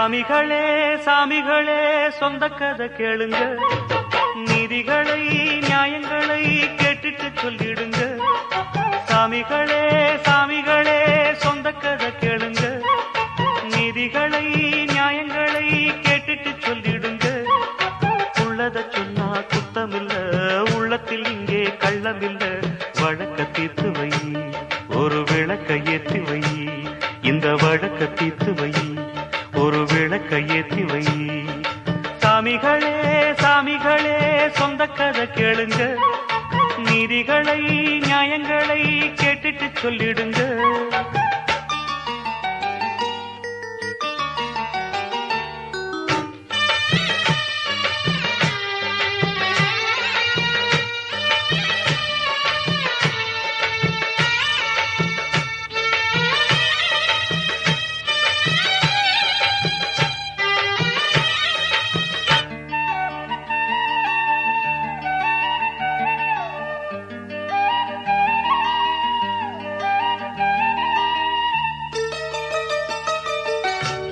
சாமிகளே சாமிகளே சொந்த கதை கேளுங்க, நீதிகளை நியாயங்களை கேட்டுட்டு சொல்லிடுங்க. சாமிகளே சாமிகளே சொந்த கதை கேளுங்க, நீதிகளை நியாயங்களை கேட்டுட்டு சொல்லிடுங்க. உள்ளத சொன்னா குத்தமில்ல, உள்ளத்தில் இங்கே கள்ளமில்ல. வழக்க தீர்த்து வை, ஒரு விளக்க ஏற்றி வை. இந்த வழக்க தீர்த்து வை, ஒரு விளக்க ஏற்றி வை. சாமிகளே சாமிகளே சொந்த கதை கேளுங்க, நீதிகளை நியாயங்களை கேட்டுட்டு சொல்லிடுங்க.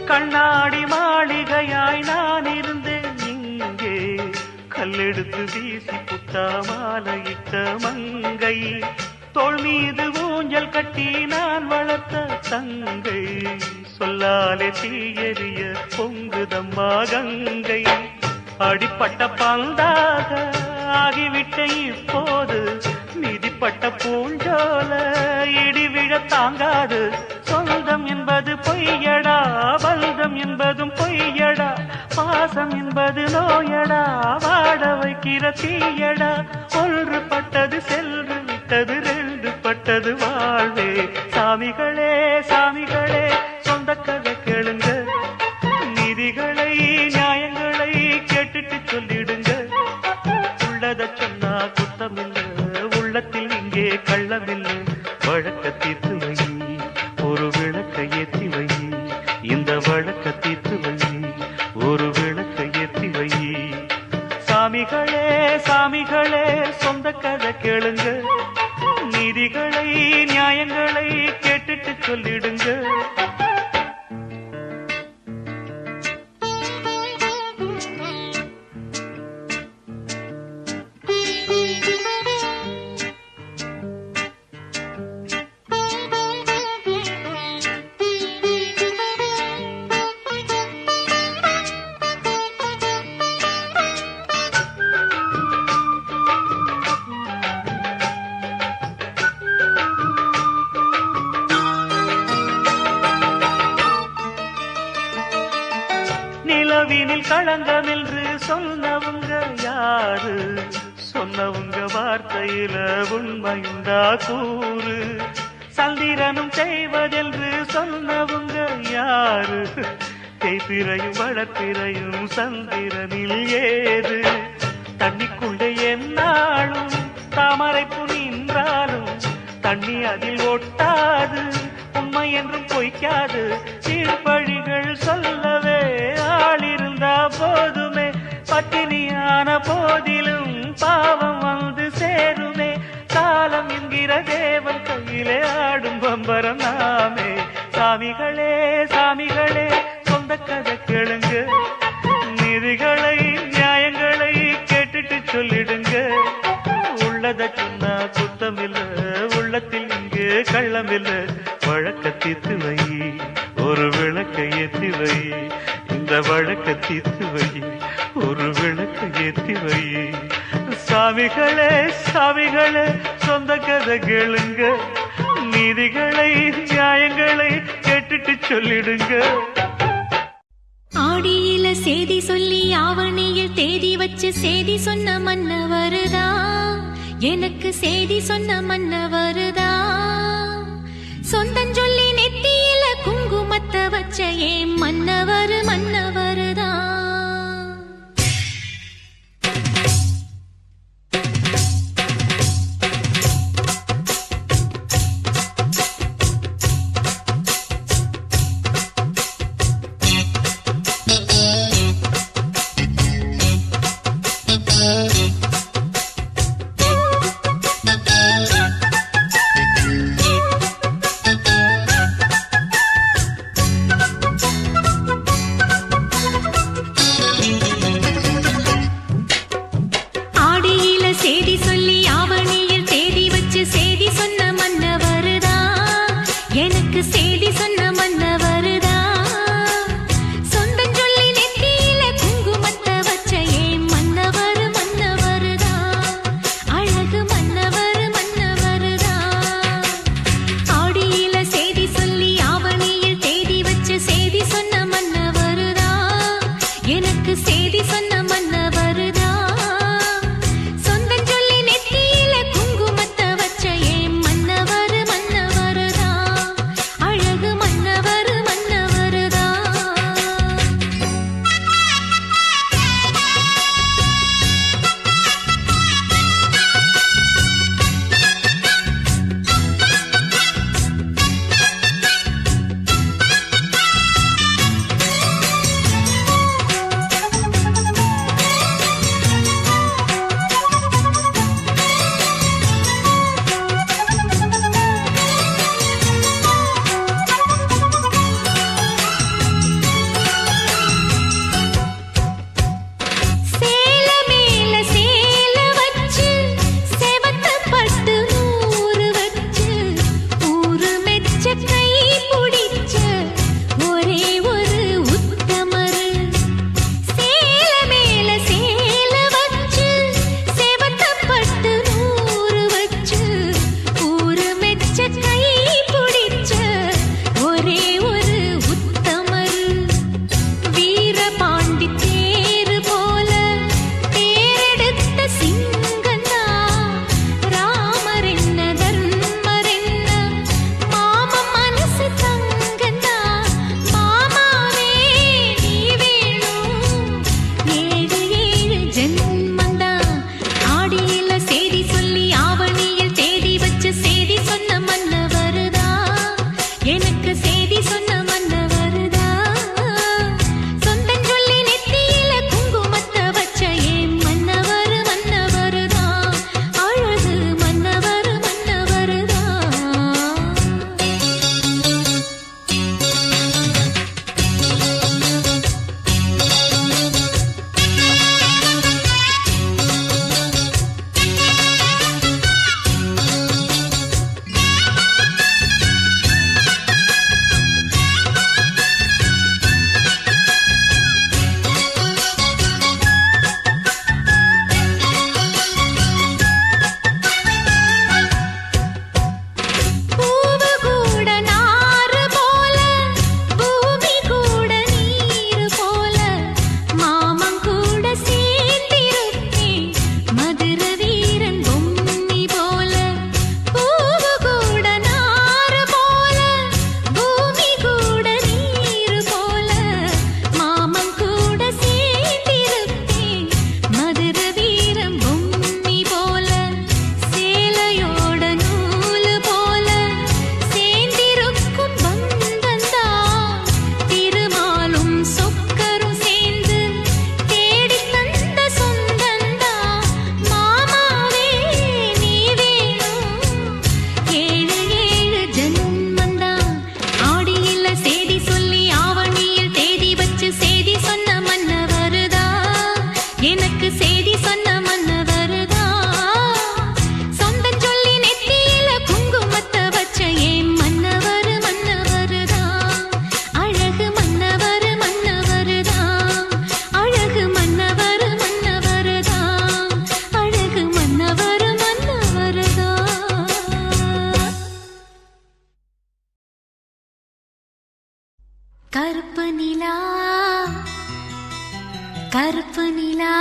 கண்ணாடி மாளிகையாய் நான் இருந்தேன் இங்கே, கல்லெடுத்து வீசி புட்டா மாலையிட்ட மங்கை. தோள் மீது ஊஞ்சல் கட்டி நான் வளர்த்த தங்கை, சொல்லாலே தீயறிய பொங்குதம்மா கங்கை. அடிப்பட்ட பந்தாக ஆகிவிட்ட இப்போது, மிதிப்பட்ட பூஞ்சோல இடிவிழ தாங்காது. சொந்தம் என்பது பொய்யடா, பந்தம் என்பதும் பொய்யடா. பாசம் என்பது நோயடா, வாட வைக்கிற தீயடா. ஒன்று பட்டது சென்று விட்டது, ரெண்டு பட்டது வாழ்வே. சாமிகளே சாமிகளே சொந்த கதை கேளுங்க, நீதிகளை நியாயங்களை கேட்டுட்டு சொல்லிடுங்க. உள்ளத சொன்னா குத்தமில்லை, உள்ளத்தில் இங்கே கள்ளமில்லை. வழக்க தீர்த்து வை, ஒரு விளக்க ஏற்றி வை. இந்த வழக்க தீர்த்து வை, ஒரு விளக்க ஏற்றி வை. சாமிகளே சாமிகளே சொந்த கதை கேளுங்க, நீதிகளை நியாயங்களை கேட்டுட்டு சொல்லிடுங்க. நிலவினில் களங்கம் என்று சொன்னவங்க யாரு? சொன்னவங்க வார்த்தையில உண்மையுண்டா கூறு? சந்திரனும் செய்வதென்று சொன்னவங்க யாரு? தேய்பிரையும் வளர்ப்பிரையும் சந்திரனில் ஏது? தண்ணிக்குள்ளே என்னாலும் தாமரைப்பு நின்றாலும் தண்ணி அதில் ஒட்டாது, உண்மை என்றும் பொய்க்காது. சீர்பழிகள் சொல்லவே ஆளிருந்தா போதுமே, பட்டினியான போதிலும் பாவம் வந்து சேருமே. காலம் என்கிற தேவன் கையிலே ஆடும் பம்பரம் நாமே. சாமிகளே சாமிகளே சொந்த கதை கேளுங்க, நீதிகளை நியாயங்களை கேட்டுட்டு சொல்லிடுங்க. உள்ளத சொன்னா குத்தமில்ல, உள்ளத்தில் இங்கு கள்ளமில்ல. வழக்க தீர்த்து வை, ஒரு விளக்க ஏற்றி வை. இந்த வழக்க தீர்த்து வை, ஒரு விளக்க ஏற்றி வை. சாமிகளே சாமிகளே சொந்த கதை கேளுங்க, நீதிகளை நியாயங்களை கேட்டுட்டு சொல்லிடுங்க. ஆடியில சேதி சொல்லி ஆவணியில் தேதி வச்சு சேதி சொன்ன மன்னவருதா, எனக்கு சேதி சொன்ன மன்னவருதா. சொந்தஞ்சொல்லி நெத்தியில குங்குமத்தை வச்ச ஏன் மன்னவரு மன்னவருதா. கருப்பு நிலா கருப்பு நிலா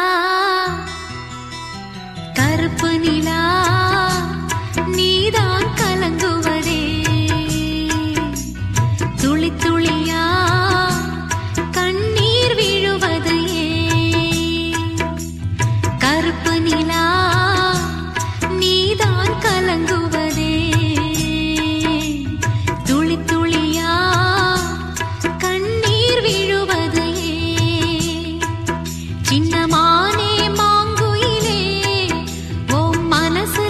கருப்பு நிலா நீதான் கலங்குவதே துளி துளியா கண்ணீர் விழுவது ஏன்? கருப்பு நிலா நீதான் கலங்குவதே துளி துளியா கண்ணீர் விழுவது ஏன்? சின்னமானே மாங்குயிலே ஓ மனசு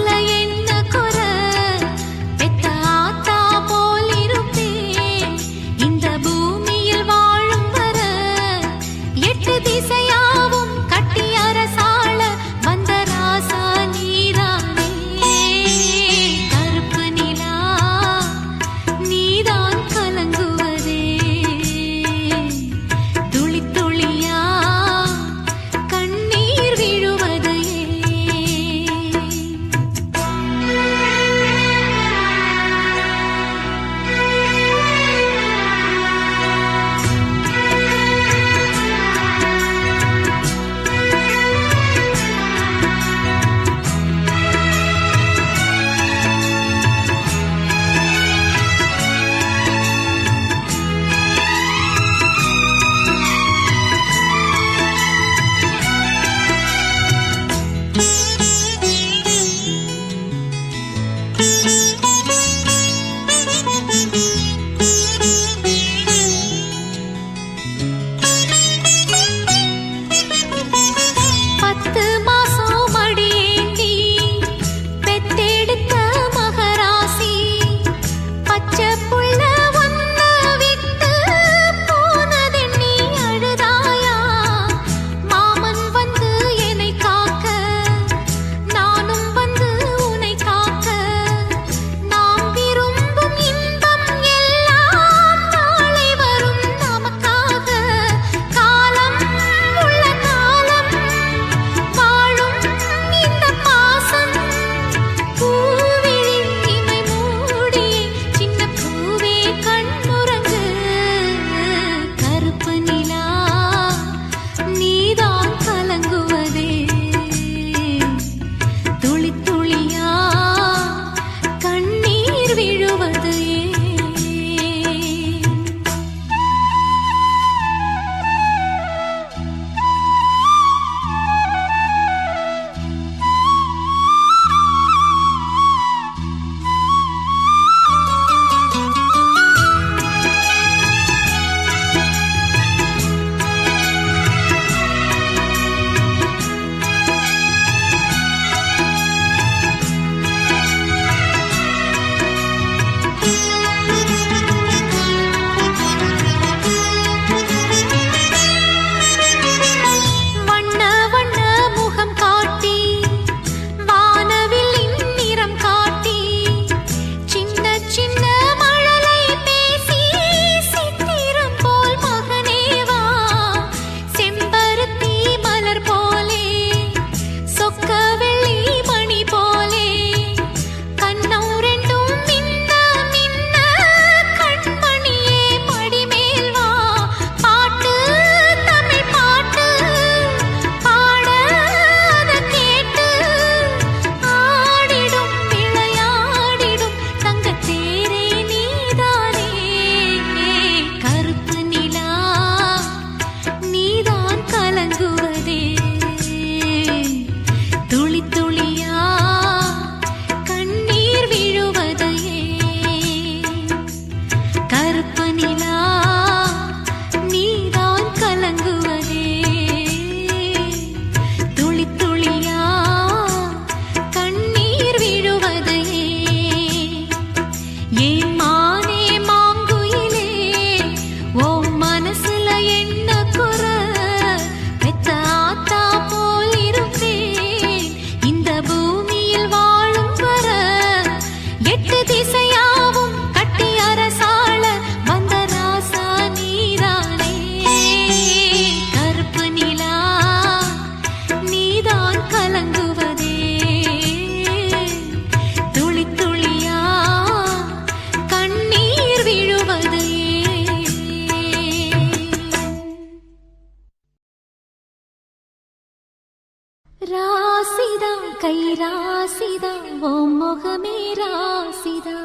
கை ராசிதா ஓ முகமே ராசிதா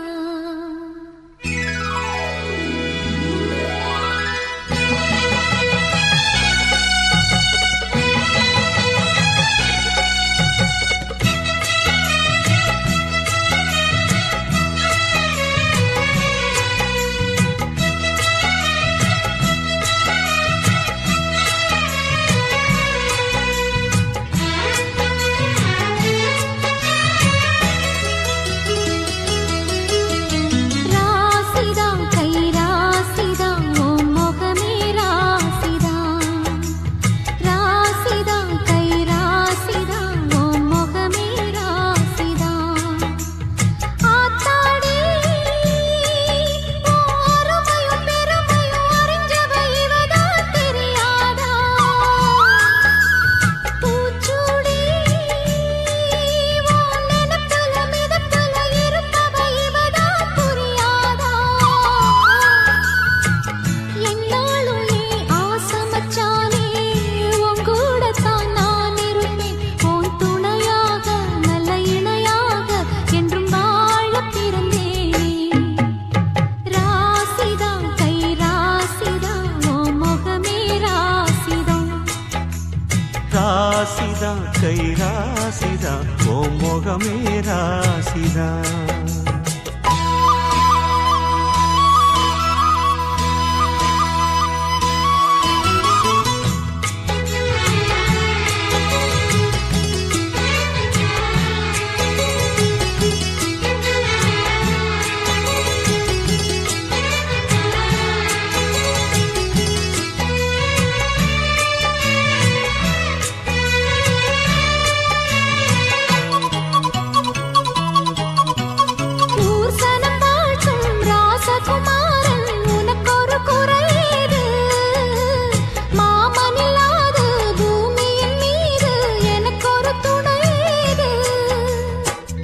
ராசிதா கை ராசிதா ஓ முகமே ராசிதா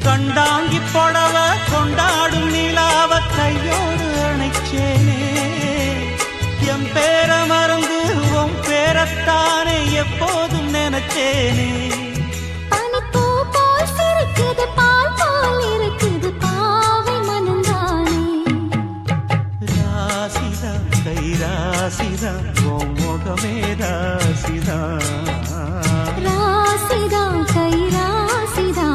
கண்டாங்கி புடவ கொண்டாடும் நிலாவ கையோடு அணைச்சேனே என் பேர மறந்து உன் பேரத்தானே எப்போதும் நினைச்சேனே பனிப்பூ போல் சிரிக்குது பால் போல் இருக்குது பாவை மனந்தானே ராசிதா கை ராசிதா உன் முகமே ராசிதா ராசிதா கை ராசிதா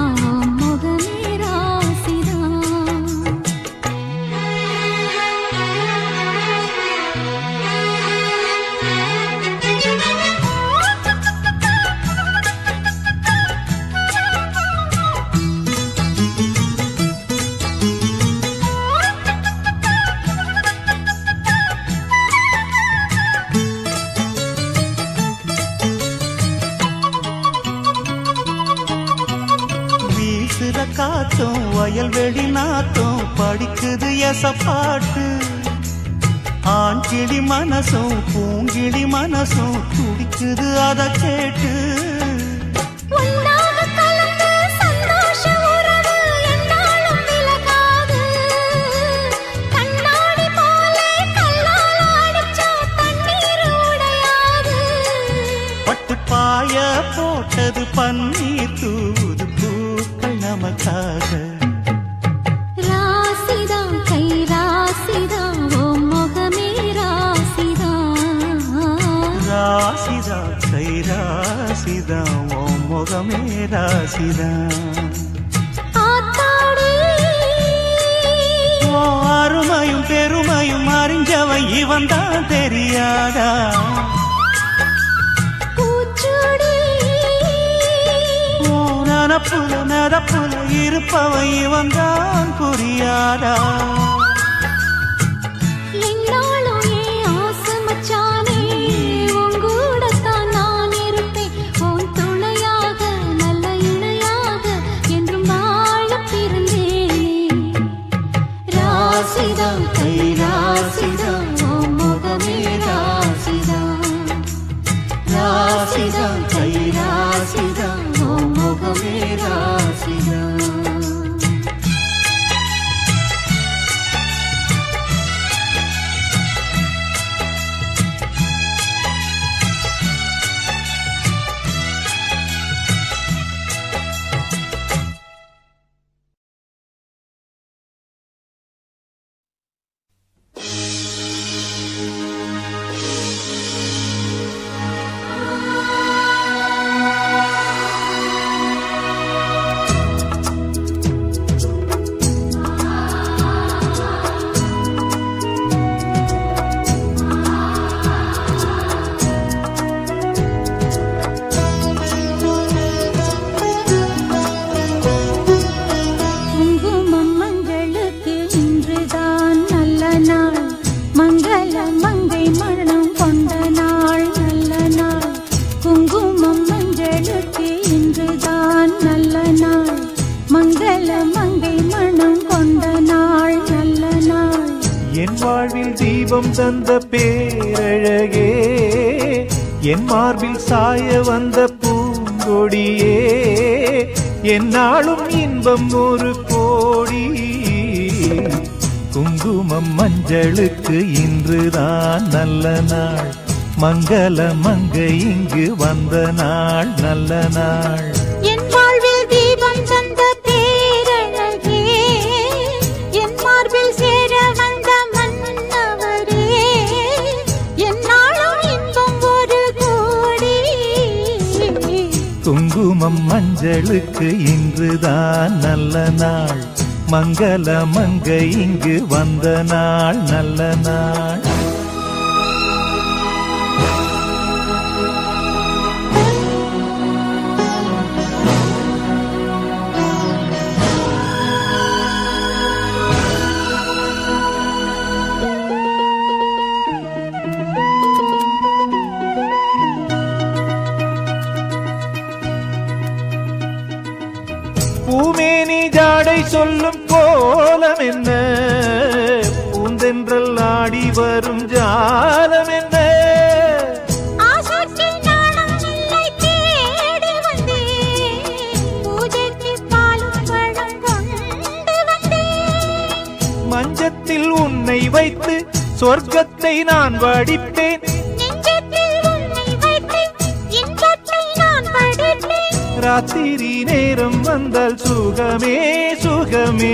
காத்தும் வயல்வெளி நாத்தும் படிக்குது எசப்பாட்டு ஆண் கிளி மனசும் பூங்கிளி மனசும் துடிக்குது அத கேட்டு பட்டு பாய போட்டது பன்னீர் தூது பூக்கள் நமக்காக ராசிதா கை ராசிதா ஓ முகமே ராசிதா ராசிதா கை ராசிதா ஓ முகமே ராசிதா ஓ அருமையும் பெருமையும் அறிஞ்சவன் இவன் தான் தெரியாதா நனப்புல நடப்புல இருப்பவன் இவன் தான் புரியாதா என்னாலும் ஏன் ஆசை மச்சானே உன் கூடத்தான் நான் இருப்பேன் உன் துணையாக நல்ல இணையாக என்றும் வாழ பிறந்தேன் ராசிதா கை ராசிதா ஓ முகமே ராசிதா ராசிதா கை ராசிதா ஓ முகமே ராசிதா மங்கை மனம் கொண்ட நாள் நல்ல நாள் குங்குமம் மஞ்சளுக்கு இன்றுதான் நல்ல நாள் மங்கள மங்கை மனம் கொண்ட நாள் நல்ல நாள் என் வாழ்வில் தீபம் தந்த பேரழகே என் மார்பில் சாய வந்த பூங்கொடியே என்னாலும் இன்பம் ஒரு கோடி குங்குமம் மஞ்சளுக்கு இன்றுதான் நல்ல நாள் மங்கள மங்கை இங்கு வந்த நாள் நல்ல நாள் என் வாழ்வில் தீபம் தந்த பேரழகே என் மார்பில் சேர வந்த மன்னவரே என்னாலும் இன்பம் ஒரு கோடி குங்குமம் மஞ்சளுக்கு இன்றுதான் நல்ல நாள் மங்கள மங்கை இங்கு வந்த நாள் நல்ல நாள் பூமேனி ஜாடை சொல்லும் கோலம் என்ன பூந்தென்றல் ஆடி வரும் ஜாலம் என்ன ஆசைக்கு நாணம் இல்லை தேடி வந்தேன் பூஜைக்கு பாலும் பழம் கொண்டு வந்தேன் மஞ்சத்தில் உன்னை வைத்து சொர்க்கத்தை நான் வடிப்பேன் நெஞ்சத்தில் உன்னை வைத்து இன்பத்தை நான் படிப்பேன் ராத்திரி நேரம் வந்தால் சுகமே சுகமே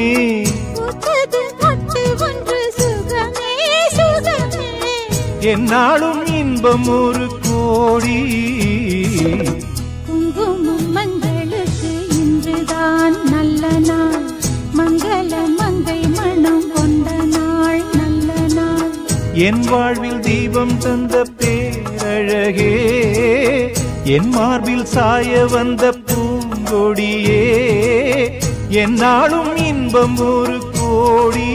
பூத்தது பட்டு ஒன்று சுகமே சுகமே என்னாலும் இன்பம் ஒரு கோடி குங்குமம் மங்களுக்கு இன்றுதான் நல்ல நாள் மங்கள மங்கை மனம் கொண்ட நாள் நல்ல நாள் என் வாழ்வில் தீபம் தந்த பேரழகே என் மார்பில் சாய வந்த பூங்கொடியே என்னாலும் இன்பம் ஒரு கோடி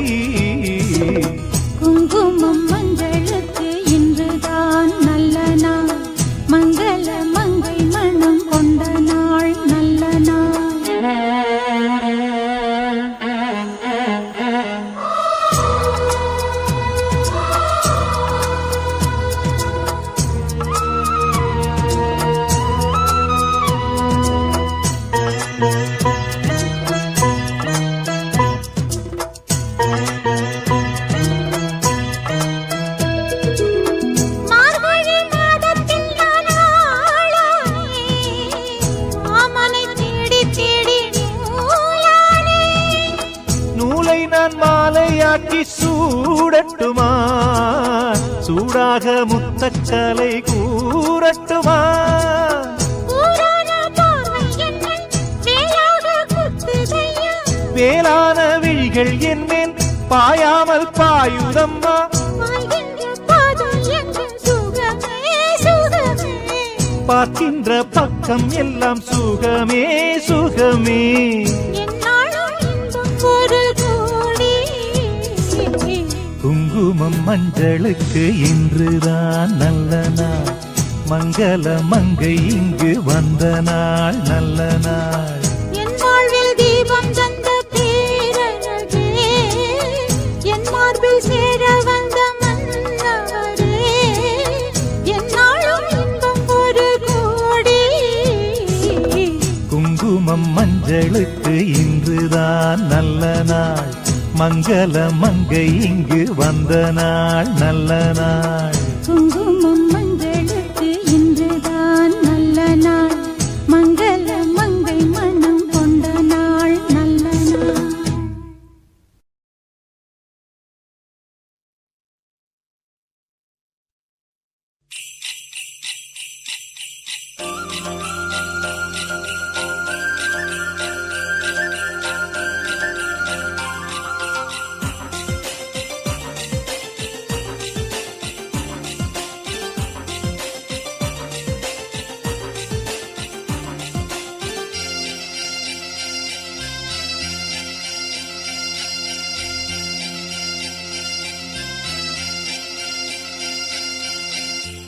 குங்குமம் மஞ்சளுக்கு இன்றுதான் நல்ல நாள் மங்கள மங்கை மனம் கொண்ட நாள் நல்ல நாள் மார்கழி மாதத்தில் நான் ஆளானே மாமனை தேடி தேடி நூலானே நூலை நான் மாலையாக்கி சூடட்டுமா சூடாக முத்தக்கலை கூறட்டுமா ஊரான பார்வை என்னை வேலாக குத்துதையா வேளான விழிகள் என்னேன் பாயாமல் பாயுதம்மா வாழ்கின்ற பாதம் எங்கும் சுகமே சுகமே பார்க்கின்ற பக்கம் எல்லாம் சுகமே சுகமே என்னாலும் இன்பம் ஒரு கோடி குங்குமம் மஞ்சளுக்கு இன்றுதான் நல்ல நாள் மங்கள மங்கை இங்கு வந்த நாள் நல்ல நாள் என் வாழ்வில் தீபம் தந்த பேரழகே என் மார்பில் சேர வந்த மன்னவரே என்னாலும் இன்பம் ஒரு கோடி குங்குமம் மஞ்சளுக்கு இன்றுதான் நல்ல நாள் மங்கள மங்கை இங்கு வந்த நாள் நல்ல நாள் குங்குமம் மஞ்சளுக்கு இன்றுதான் நல்ல நாள் மங்கள மங்கை மனம் கொண்ட நாள் நல்ல நாள்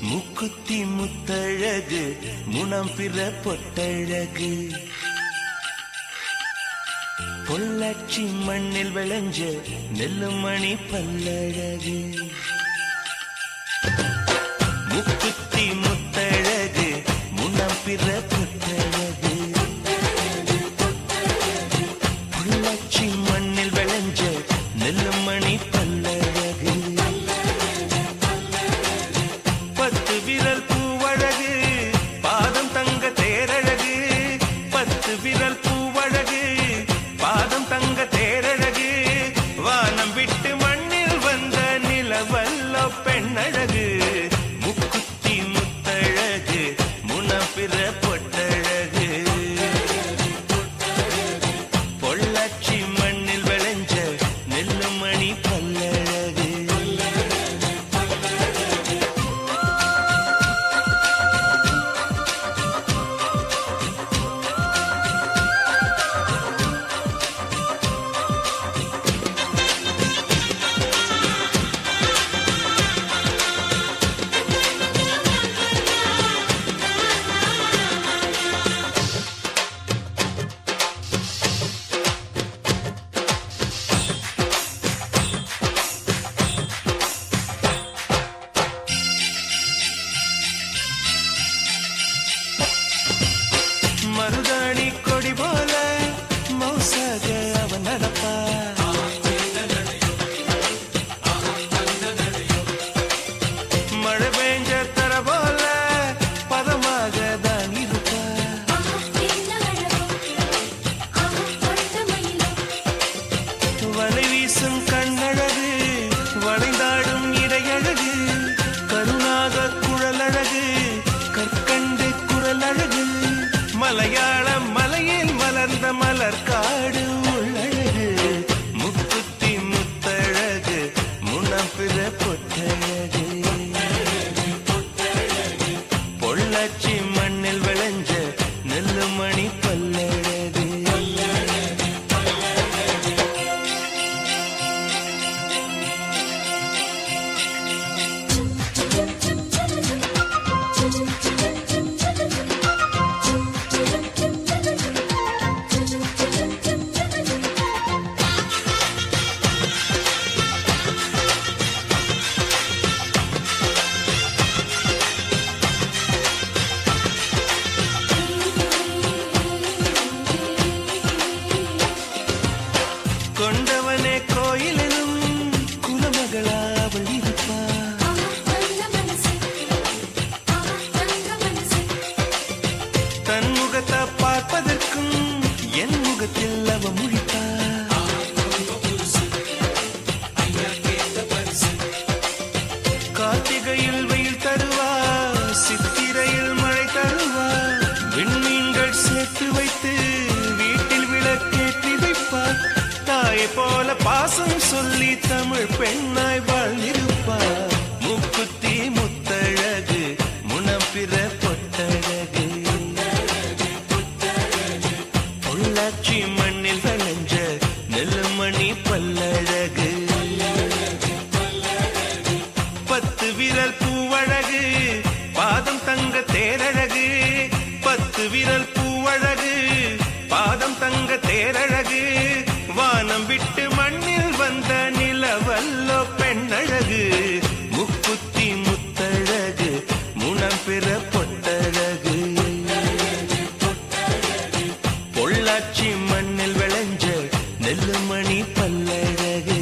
முக்குத்தி முத்தழகு முனம் பிற பொட்டழகு பொள்ளாச்சி மண்ணில் விளைஞ்ச நெல்லுமணி பல்லழகு முக்குத்தி முத்தழகு முனம் பிற பொட்டழகு பொள்ளாச்சி மண்ணில் விளைஞ்ச நெல்லுமணி பல்லழகு பத்து விரல் பூவழகு பாதம் தங்க தேரழகு பத்து விரல் பூவழகு பாதம் தங்க தேரழகு வானம் விட்டு மண்ணில் வந்த நிலவல்ல பெண்ணழகு முக்குத்தி முத்தழகு முனப்பிற பொட்டழகு பொள்ளாச்சி மண்ணில் விளைஞ்ச நெல்லுமணி பல்லழகு மருதாணி கொடி போல மௌசாக அவன் நடப்பா மழை பெஞ்ச தர போல பதமாக தான் இருப்பா வலை வீசும் கண்ணழகு வளைந்தாடும் இடையழகு கருணாக குழலழகு கற்கண்டு குரலழகு மலையாள மலையில் மலர்ந்த மலர்காடு உள்ளழகு முக்குத்தி முத்தழகு முனப்பிற பொட்டழகு பொள்ளாச்சி மண்ணில் விளைஞ்ச நெல்லுமணி பல்லழகு கொண்டவனே கோயிலும் குலமகளா அவள் இருப்பா தன் முகத்தை பார்ப்பதற்கும் என் முகத்தில் அவ முழிப்பா கார்த்திகையில் வெயில் தருவா சித்திரையில் மழை தருவா விண்மீன்கள் சேர்த்து வைத்து வீட்டில் விளக்கேற்றி வைப்பார் தாயை போல பாசம் சொல்லி தமிழ் பெண்ணாய் வாழ்ந்திருப்பார் முக்குத்தி முத்தழகு முனப்பிற பொட்டழகு பொள்ளாச்சி மண்ணில் விளைஞ்ச நெல்லுமணி பல்லழகு பத்து விரல் பூவழகு பாதம் தங்க தேரழகு பத்து விரல் பூவழகு பாதம் தங்க தேரழகு வானம் விட்டு மண்ணில் வந்த நிலவல்லோ பெண்ணழகு முக்குத்தி முத்தழகு முனப்பிற பொட்டழகு பொள்ளாச்சி மண்ணில் விளைஞ்ச நெல்லுமணி பல்லழகு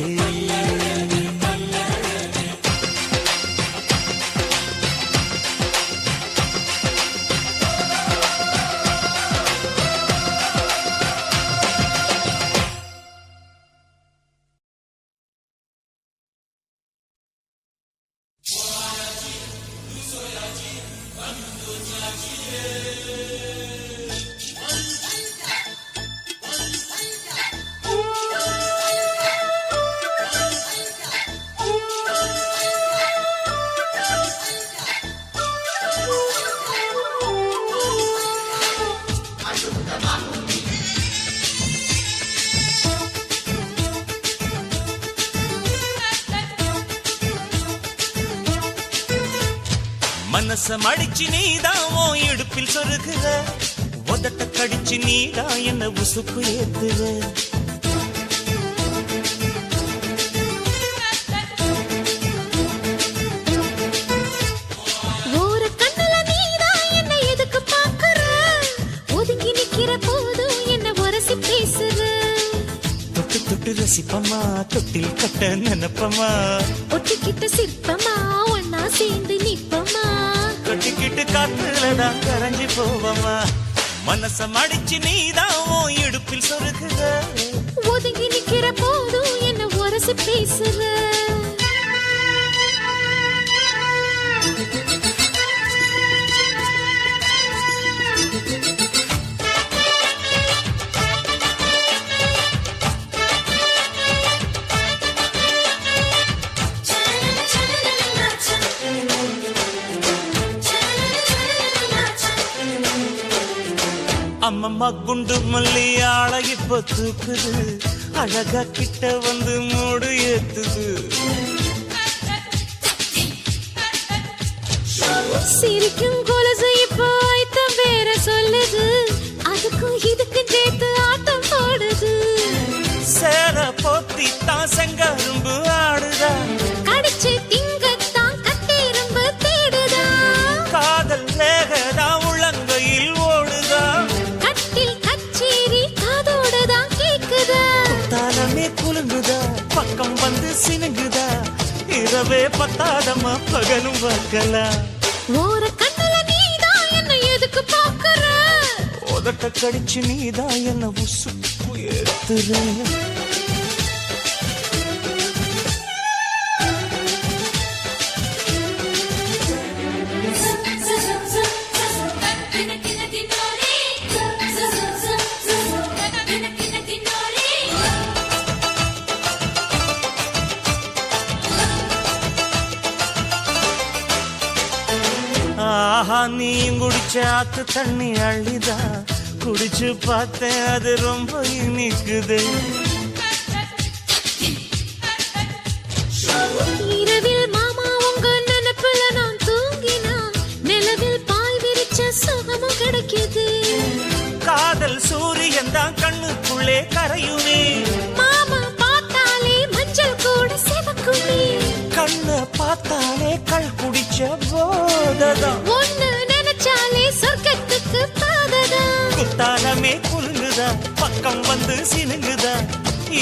மனச மடிச்சு நீதான் உன் இடுப்பில் சொருகுற, உதட்ட கடிச்சு நீதான் என்ன உசுப்பு ஏத்துற. ஒரு கண்ணுல நீதான் என்ன எதுக்கு பாக்குற, ஒதுங்கி நிக்கிற போதும் என்ன உரசி பேசுற. தொட்டு தொட்டு ரசிப்பமா, தொட்டில் கட்ட நினைப்பமா, ஒட்டிக்கிட்ட சிற்பமா ஒன்னா சேர்ந்து நிப்பமா, கட்டிக்கிட்டு காத்துலதான் கரைஞ்சு போவமா. மனச மடிச்சு நீதான் உன் இடுப்பில் சொருகுற, ஒதுங்கி நிக்கிற போதும் என்ன உரசி பேசுற. அம்மம்மா குண்டு மல்லி ஆள இப்ப தூக்குது, அழகா கிட்ட வந்து மூடு ஏத்துது. சிரிக்கும் கொலுசு இப்போ ஐத்தம் வேற சொல்லுது, அதுக்கும் இதுக்கும் சேர்த்து ஆட்டம் போடுது. சேர போத்தி தான் செங்கரும்பு ஆடுதா, கடிச்சு திங்கத்தான் கட்டெரும்பு தேடுதா, காதல் வேகதா உள்ளங்கையில் ஓடுதா. கட்டில் கச்சேரி காதோடுதான் கேக்குதா, தாளமே குலுங்குதா, பக்கம் வந்து சினுங்குதா, இரவே பத்தாதமா பகலும் பார்க்கலாம். ஒரு கண்ணுல நீதான் என்ன எதுக்கு பாக்குற, உதட்ட கடிச்சு நீதான் என்ன உசுப்பு ஏத்துற. ஆஹா நீ குடிச்ச ஆத்து தண்ணி அள்ளிதா, குடிச்சு பார்த்தேன் அது ரொம்ப இனிக்குது. இரவில் மாமா உங்க நினைப்புல நான் தூங்கினா, நிலவில் பாய் விரிச்ச சுகமும் கிடைக்குது. காதல் சூரியன் தான் கண்ணுக்குள்ளே கரையுமே, மாமா பார்த்தாலே மஞ்சள் கூட சிவக்குமே, கண்ண பார்த்தாலே கள் குடிச்ச போததான், ஒண்ணு நினைச்சாலே சொர்க்கத்துக்கு பாததான். குத்தாலமே குலுங்குதா, பக்கம் வந்து சினுங்குதா,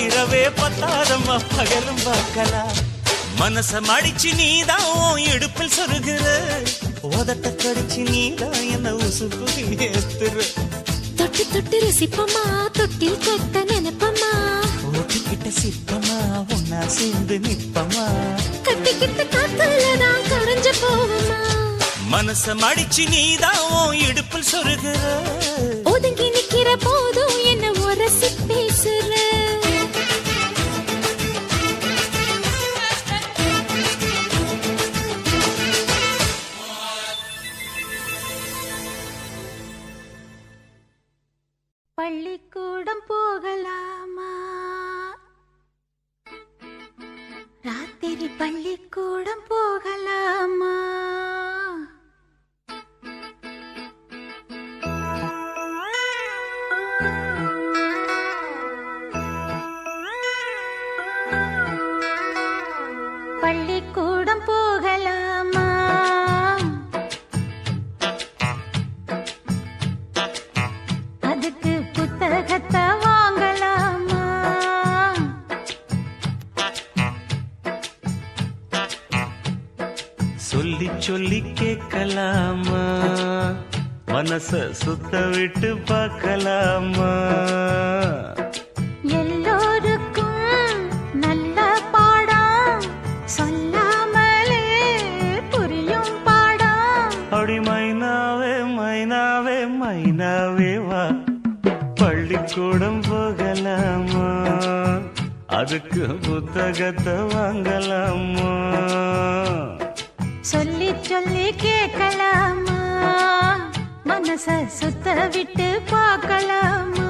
இரவே பத்தாதம்மா பகலும் பார்க்கலாம். மனச மடிச்சு நீதான் உன் இடுப்பில் சொருகுற, உதட்ட கடிச்சு நீதான் என்ன உசுப்பு ஏத்துற. தொட்டு தொட்டு ரசிப்பமா, தொட்டில் கட்ட நினைப்பமா, ஓட்டிக்கிட்ட சிற்பமா ஒன்னா சேர்ந்து நிப்பமா, கட்டிக்கிட்ட காத்துலதான் கரைஞ்சு போவமா. மனச மடிச்சு நீதான் உன் இடுப்பில் சொருகுற, ஒதுங்கி நிக்கிற போதும் என்ன உரசி பேசுற. பள்ளிக்கூடம் போகலாமா, ராத்திரி பள்ளிக்கூடம் போகலாமா, பள்ளிக்கூடம் போகலாமா, அதுக்கு புத்தகத்தை வாங்கலாமா, சொல்லி சொல்லி கேட்கலாமா, மனச சுத்த விட்டு பார்க்கலாமா. எல்லோருக்கும் நல்ல பாடம் சொல்லாமலே புரியும் பாடம். அப்படி மைனாவே மைனாவே மைனாவே வா, பள்ளிக்கூடம் போகலாமா, அதுக்கு புத்தகத்தை வாங்கலாமா. சொல்லி சொல்லி கேட்கலாமா, மனச சுத்த விட்டு பார்க்கலாமா.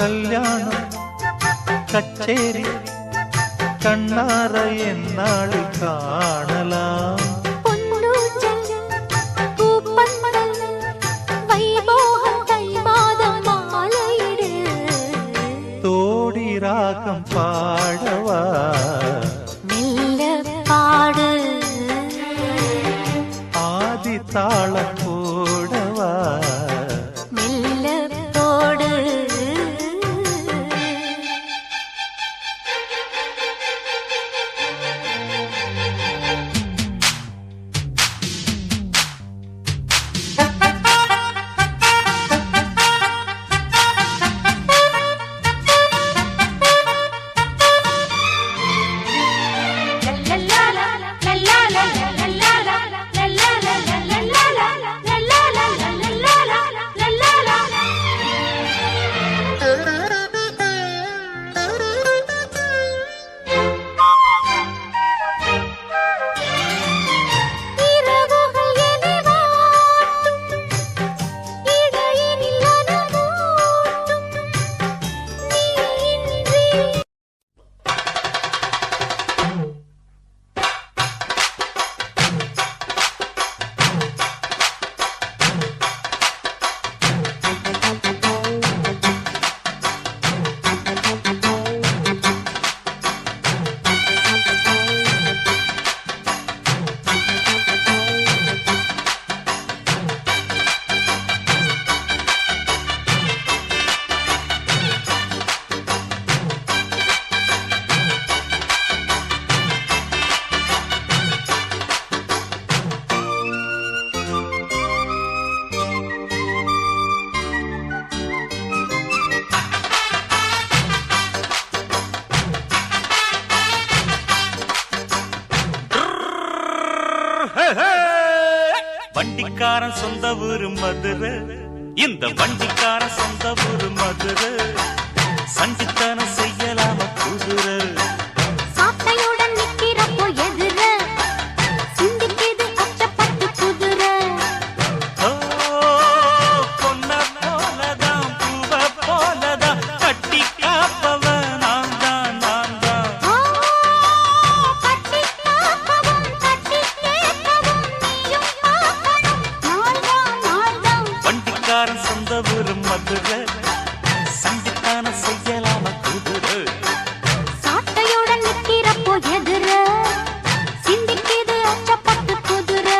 கல்யாணம் கச்சேரி கண்ணார என்னாளை காணலாம். பொன்னூஞ்சல், பூப்பந்தல், வைபோகம் தை மாதம் மாலையிடு. தோடி ராகம் பாடவா மெல்ல பாடு, ஆதி தாளம் போடவா மெல்ல போடு. இரவுகள் என்னை வாட்டும், இடையினில் அனமூட்டும், நீ இன்றி வண்டிக்காரன் சொந்த ஊரு மதுரை, இந்த வண்டிக்காரன் சொந்த ஊரு மதுரை. சண்டித்தனம் செய்யலாம குதிரை, சாட்டையுடன் நிக்கிறப்போ எதிர சிந்திக்கிது அச்சப்பட்டு குதிரை. ஓ பொன்ன போலதான் பூவ போலதான் கட்டி காப்பவன் நான் தான் நான் தான். ஆ, கட்டி காக்கவும் கட்டி கேட்கவும் நீயும் பார்க்கணும். நாள்தான் நாள்தான் வண்டிக்காரன் சொந்த ஊரு மதுரை, சண்டித்தனம் செய்யலாம குதிரை. சாட்டையுடன் நிக்கிறப்போ எதிர சிந்திக்கிது அச்சப்பட்டு குதிரை.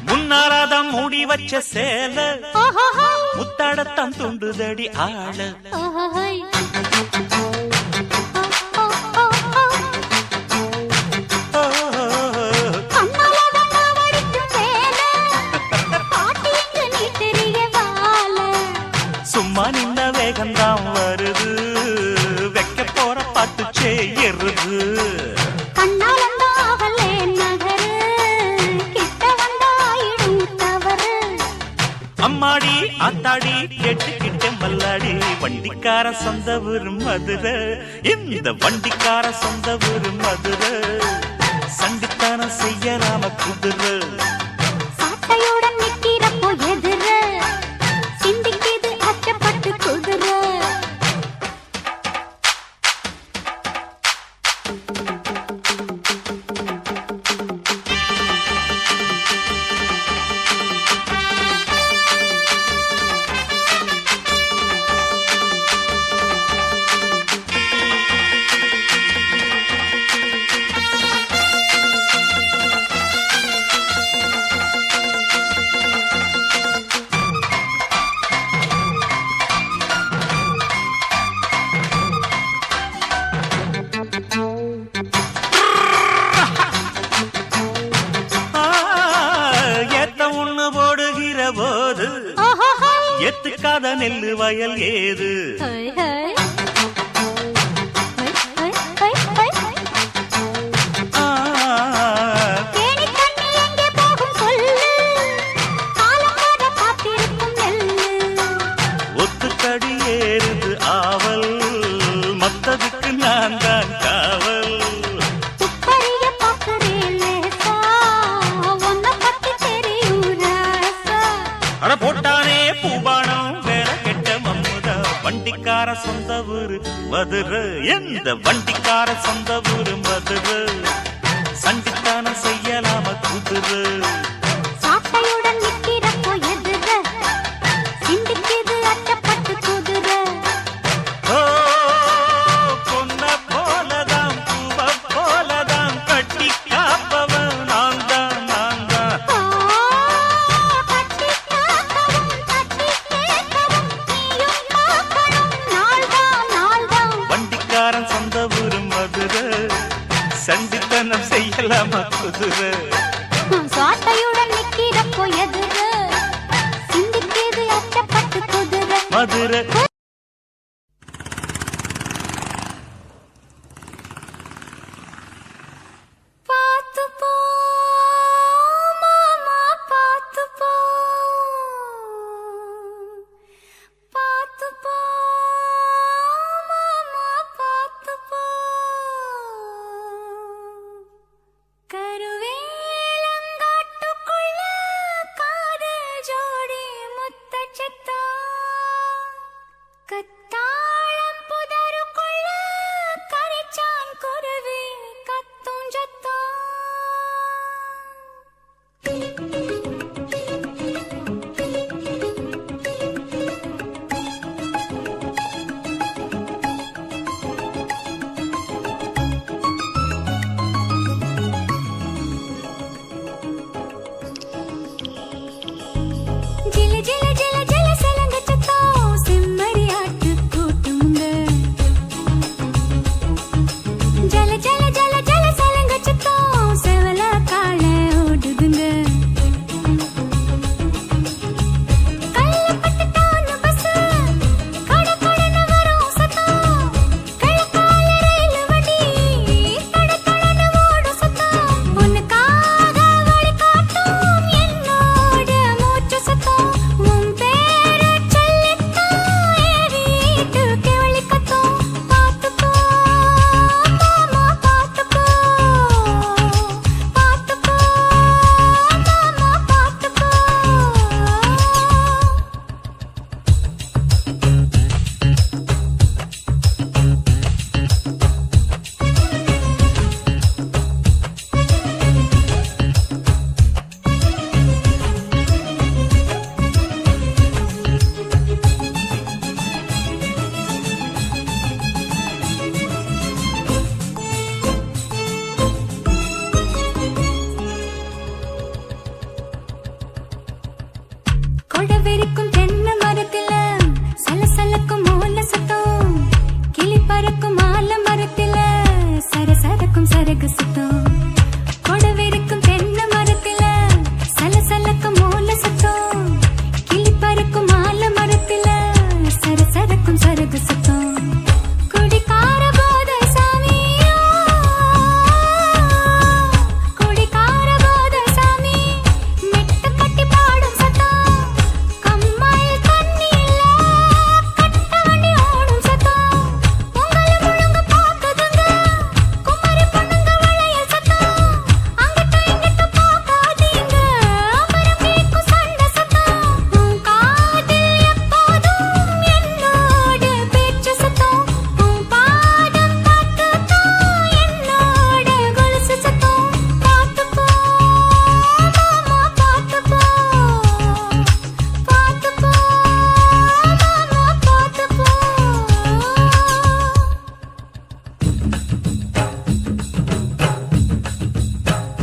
முன்னாராதான் மூடி வச்ச சேல ஆஹாஹா, முத்தாடத்தான் துண்டுதடி ஆள. ஆஹாஹை. ஆ, ஆ, ஆ, ஆ. கண்ணால வண்ண வடிக்கும் வேலை, பாட்டி இங்கு நீ தெரிய வாழ. சும்மா நின்ன வேகம்தான் வருது, வைக்க போற பாட்டு செய்யறது. கண்ணாலந்தா அவளே நகரு, கிட்ட வந்தாயிடும் தவறு. அம்மாடி ஆத்தாடி கேட்டுக்கிட்டே மல்லாடி. வண்டிக்கார சொந்த ஊரு மதுரை, இந்த வண்டிக்கார சொந்த ஊரு மதுரை. சண்டித்தனம் செய்யலாம குதிரை, சாட்டையுடன் நிக்கிறப்போ எதிர சிந்திக்கிது அச்சப்பட்டு குதிரை. எத்துக்காத நெல்லு வயல் ஏது ஹை, ஹை. ஹை, ஹை, ஹை, ஹை. ஆ, தேனி தண்ணி எங்கே போகும் சொல்லு காலம் வர காத்திருக்கும் நெல்லு ஒத்துக்கடி ஏறுது ஆவல் மத்ததுக்கு நான் தான் காவல் துப்பறிய பார்க்கிறேன் லேசா உன்னை பத்தி தெரியும் ராசா அட போட்டானே பூபானம் வேற கெட்ட மம்முதா வண்டிக்கார சொந்த ஊரு மதுரை எந்த வண்டிக்கார சொந்த ஊரு மதுரை சண்டித்தானம் செய்யலாம குதிரை சாட்டையுடன் நிக்கிறப்போ எதிர சிந்திக்குது அச்சப்பட்டு குதிரை ஓ பொன்ன போலதாம் பூவ போலதாம் கட்டி காப்பவன் நான் தான் நான் தான் கட்டி காக்கவும் தட்டி கேட்கவும் நீயும் பார்க்கணும் நாள்தான் வண்டிக்காரன் சொந்த ஊரு மதுரை சண்டித்தனம் செய்யலாம குதிரை சாட்டையுடன் நிக்கிறப்போ எதிர சிந்திக்குது அச்சப்பட்டு குதிரை மதுரை